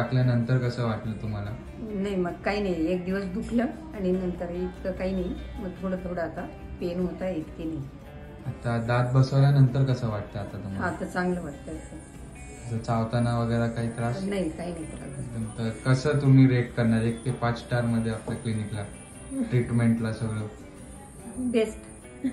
टाकल्यानंतर कसं वाटलं तुम्हाला? नाही मग काही नाही, एक दिवस दुखलं आणि नंतर इतकं काही नाही, मग थोडं थोडं आता पेन होत आहे, इतके नाही. आता दात बसवल्यानंतर कसं वाटतं आता तुम्हाला? आता चांगलं वाटतंय. जर चावताना वगैरे काही त्रास? नाही, काही नाही त्रास. तर कसं तुम्ही रेट करणार 1 ते 5 स्टार मध्ये आपल्या क्लिनिकला, ट्रीटमेंटला सगळं? बेस्ट.